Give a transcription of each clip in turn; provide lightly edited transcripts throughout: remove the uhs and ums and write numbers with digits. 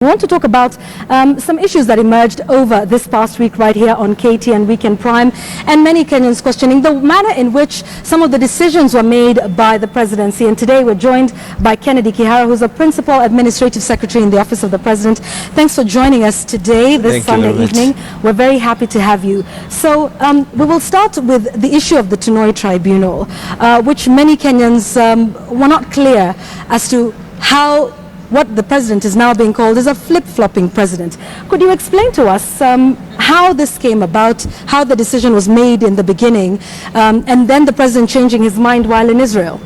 want to talk about some issues that emerged over this past week right here on KT and Weekend Prime, and many Kenyans questioning the manner in which some of the decisions were made by the presidency. And today we're joined by Kennedy Kihara, who's a Principal Administrative Secretary in the Office of the President. Thanks for joining us today, this Sunday evening. We're very happy to have you. So we will start with the issue of the Tanoi Tribunal, which many Kenyans were not clear as to what the president is now being called is a flip-flopping president. Could you explain to us how this came about, how the decision was made in the beginning, and then the president changing his mind while in Israel?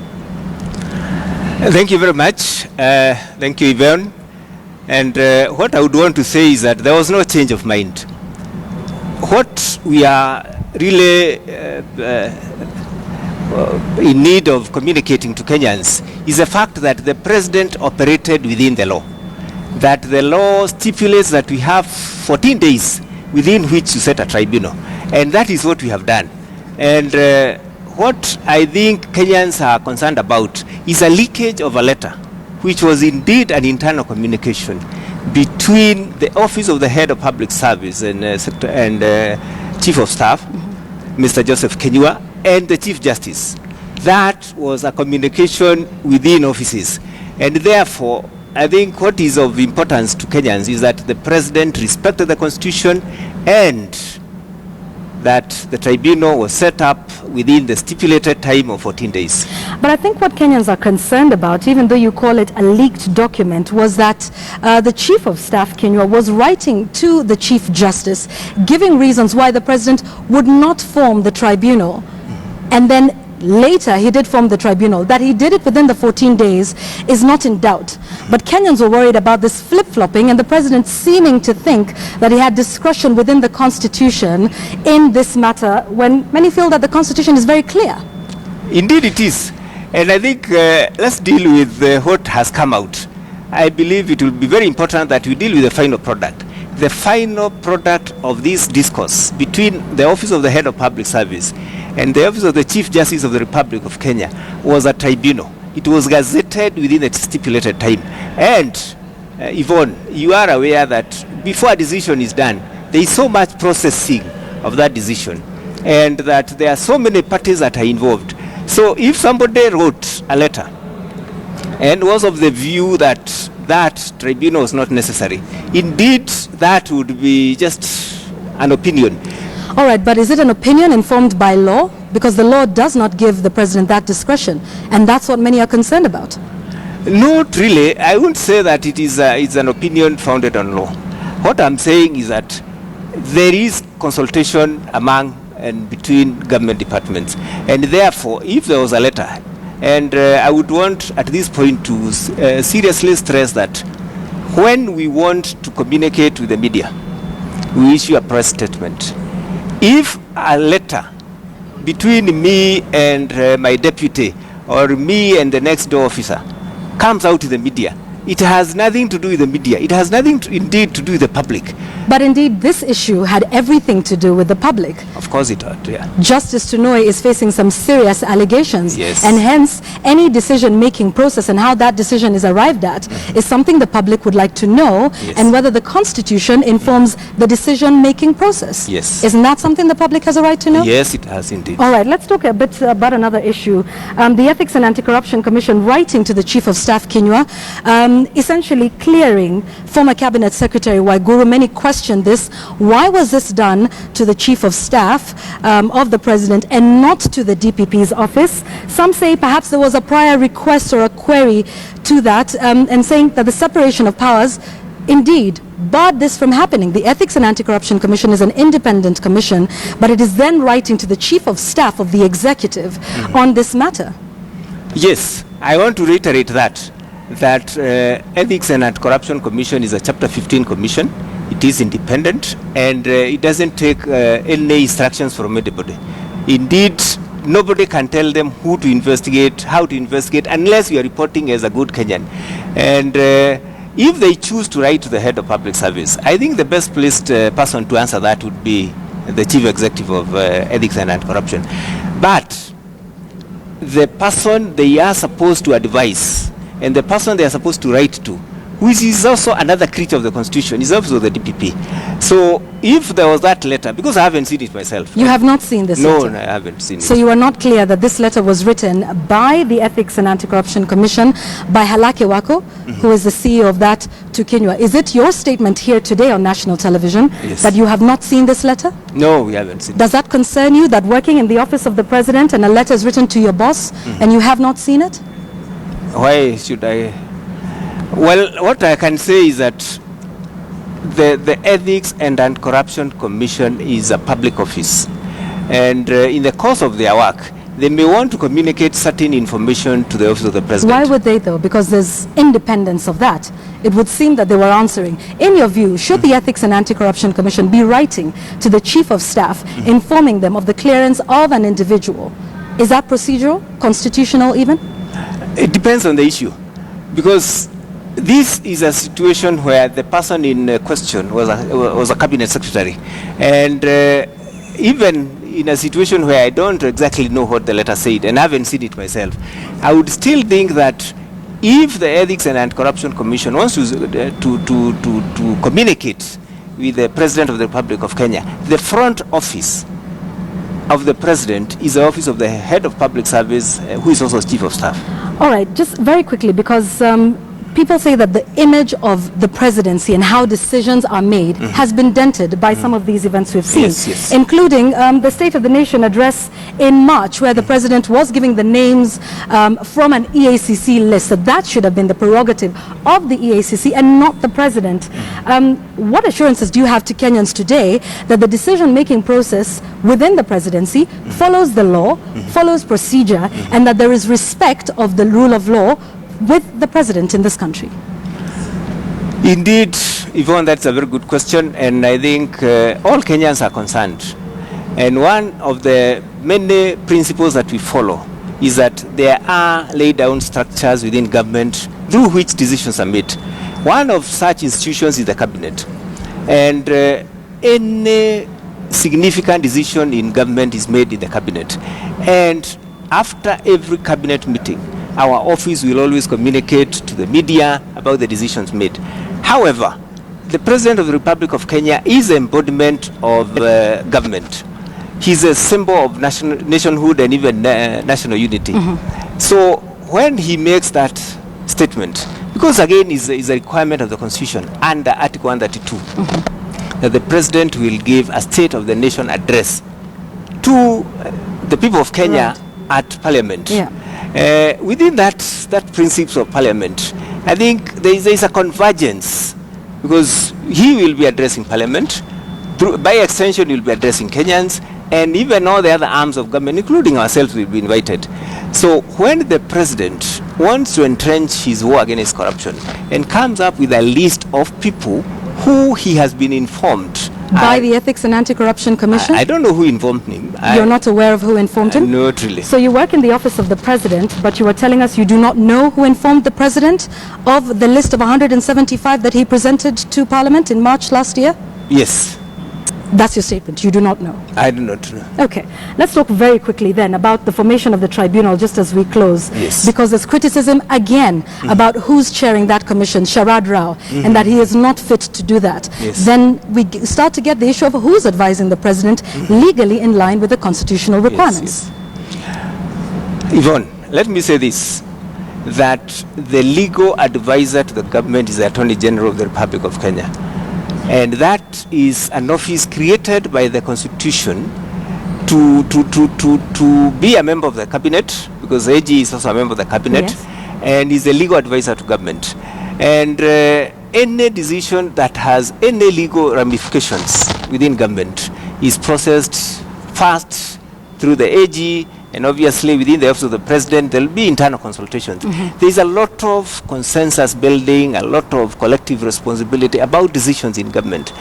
Thank you very much. Thank you, Yvonne. And what I would want to say is that there was no change of mind. What we are really in need of communicating to Kenyans is the fact that the president operated within the law. That the law stipulates that we have 14 days within which to set a tribunal. And that is what we have done. And what I think Kenyans are concerned about is a leakage of a letter, which was indeed an internal communication between the Office of the Head of Public Service and Chief of Staff, Mr. Joseph Kenyua, and the Chief Justice. That was a communication within offices. And therefore, I think what is of importance to Kenyans is that the president respected the Constitution and that the tribunal was set up within the stipulated time of 14 days. But I think what Kenyans are concerned about, even though you call it a leaked document, was that the Chief of Staff, Kenyua, was writing to the Chief Justice, giving reasons why the president would not form the tribunal. And then later he did form the tribunal. That he did it within the 14 days is not in doubt. But Kenyans were worried about this flip-flopping and the president seeming to think that he had discretion within the Constitution in this matter, when many feel that the Constitution is very clear. Indeed it is. And I think let's deal with what has come out. I believe it will be very important that we deal with the final product. The final product of this discourse between the Office of the Head of Public Service and the Office of the Chief Justice of the Republic of Kenya was a tribunal. It was gazetted within a stipulated time. And Yvonne, you are aware that before a decision is done, there is so much processing of that decision, and that there are so many parties that are involved. So if somebody wrote a letter and was of the view that that tribunal was not necessary, indeed that would be just an opinion. All right, but is it an opinion informed by law? Because the law does not give the president that discretion, and that's what many are concerned about. Not really. I wouldn't say that it's an opinion founded on law. What I'm saying is that there is consultation among and between government departments, and therefore, if there was a letter, and I would want at this point to seriously stress that when we want to communicate with the media, we issue a press statement. If a letter between me and my deputy or me and the next door officer comes out to the media, it has nothing to do with the media. It has nothing indeed to do with the public. But indeed, this issue had everything to do with the public. Of course it had, yeah. Justice Tanoi is facing some serious allegations. Yes. And hence, any decision-making process and how that decision is arrived at is something the public would like to know, yes, and whether the Constitution informs the decision-making process. Yes. Isn't that something the public has a right to know? Yes, it has indeed. All right, let's talk a bit about another issue. The Ethics and Anti-Corruption Commission writing to the Chief of Staff, Kenyua, essentially clearing former Cabinet Secretary Waiguru. Many questioned this. Why was this done to the Chief of Staff of the President and not to the DPP's office? Some say perhaps there was a prior request or a query to that, and saying that the separation of powers indeed barred this from happening. The Ethics and Anti-Corruption Commission is an independent commission, but it is then writing to the Chief of Staff of the Executive on this matter. Yes, I want to reiterate that Ethics and Anti-Corruption Commission is a Chapter 15 commission. It is independent, and it doesn't take any instructions from anybody. Indeed, nobody can tell them who to investigate, how to investigate, unless you are reporting as a good Kenyan. And if they choose to write to the Head of Public Service, I think the best placed person to answer that would be the Chief Executive of Ethics and Anti-Corruption. But the person they are supposed to advise and the person they are supposed to write to which is also another creature of the Constitution, is also the DPP. So if there was that letter, because I haven't seen it myself. You have not seen this letter? No, I haven't seen it. So you are not clear that this letter was written by the Ethics and Anti-Corruption Commission, by Halake Wako, who is the CEO of that, to Kenya. Is it your statement here today on national television that you have not seen this letter? No, we haven't seen it. Does that concern you, that working in the office of the president and a letter is written to your boss and you have not seen it? Why should I? Well, what I can say is that the Ethics and Anti-Corruption Commission is a public office. And in the course of their work, they may want to communicate certain information to the office of the president. Why would they, though? Because there's independence of that. It would seem that they were answering. In your view, should the Ethics and Anti-Corruption Commission be writing to the Chief of Staff, informing them of the clearance of an individual? Is that procedural, constitutional even? It depends on the issue. Because this is a situation where the person in question was a cabinet secretary. And even in a situation where I don't exactly know what the letter said and I haven't seen it myself, I would still think that if the Ethics and Anti-Corruption Commission wants to communicate with the President of the Republic of Kenya, the front office of the President is the office of the Head of Public Service, who is also Chief of Staff. All right, just very quickly, because people say that the image of the presidency and how decisions are made has been dented by some of these events we've seen, including the State of the Nation address in March, where the president was giving the names from an EACC list. So that should have been the prerogative of the EACC and not the president. What assurances do you have to Kenyans today that the decision-making process within the presidency follows the law, follows procedure, and that there is respect of the rule of law with the president in this country? Indeed, Yvonne, that's a very good question, and I think all Kenyans are concerned. And one of the many principles that we follow is that there are laid down structures within government through which decisions are made. One of such institutions is the cabinet. And any significant decision in government is made in the cabinet. And after every cabinet meeting, our office will always communicate to the media about the decisions made. However, the President of the Republic of Kenya is an embodiment of government. He's a symbol of nationhood and even national unity. So when he makes that statement, because again is a requirement of the Constitution under Article 132, that the President will give a State of the Nation address to the people of Kenya at Parliament. Within that principles of Parliament, I think there is a convergence, because he will be addressing Parliament, by extension he will be addressing Kenyans, and even all the other arms of government, including ourselves, will be invited. So when the President wants to entrench his war against corruption and comes up with a list of people who he has been informed by the Ethics and Anti-Corruption Commission? I don't know who informed him. You're not aware of who informed him? Not really. So you work in the office of the president, but you were telling us you do not know who informed the president of the list of 175 that he presented to Parliament in March last year? Yes. That's your statement. You do not know. I do not know. Okay. Let's talk very quickly then about the formation of the tribunal just as we close. Yes. Because there's criticism again about who's chairing that commission, Sharad Rao, and that he is not fit to do that. Yes. Then we start to get the issue of who's advising the president legally in line with the constitutional requirements. Yvonne, let me say this, that the legal advisor to the government is the Attorney General of the Republic of Kenya. And that is an office created by the Constitution to be a member of the cabinet, because AG is also a member of the cabinet, and is a legal advisor to government. And any decision that has any legal ramifications within government is processed first through the AG, and obviously within the office of the president there will be internal consultations. There is a lot of consensus building, a lot of collective responsibility about decisions in government.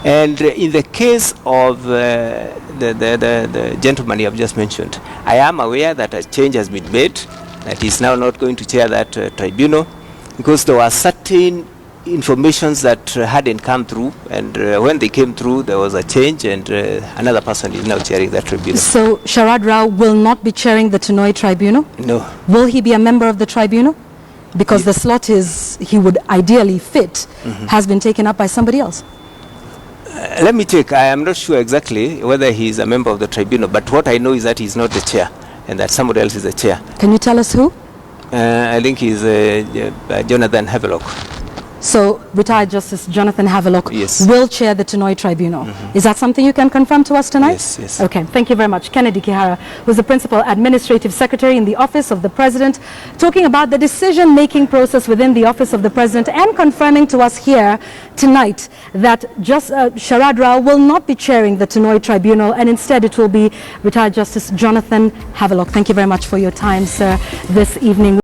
And in the case of the gentleman you have just mentioned, I am aware that a change has been made, that he is now not going to chair that tribunal, because there were certain informations that hadn't come through, and when they came through there was a change, and another person is now chairing that tribunal. So Sharad Rao will not be chairing the Tanoi tribunal? No. Will he be a member of the tribunal? Because the slot he would ideally fit has been taken up by somebody else. Let me check. I am not sure exactly whether he is a member of the tribunal, but what I know is that he's not the chair and that somebody else is the chair. Can you tell us who? I think he's Jonathan Havelock. So retired Justice Jonathan Havelock Yes. will chair the Tanoi Tribunal. Is that something you can confirm to us tonight? Yes, yes. Okay, thank you very much. Kennedy Kihara, who's the Principal Administrative Secretary in the Office of the President, talking about the decision-making process within the Office of the President and confirming to us here tonight that Sharad Rao will not be chairing the Tanoi Tribunal and instead it will be retired Justice Jonathan Havelock. Thank you very much for your time, sir, this evening.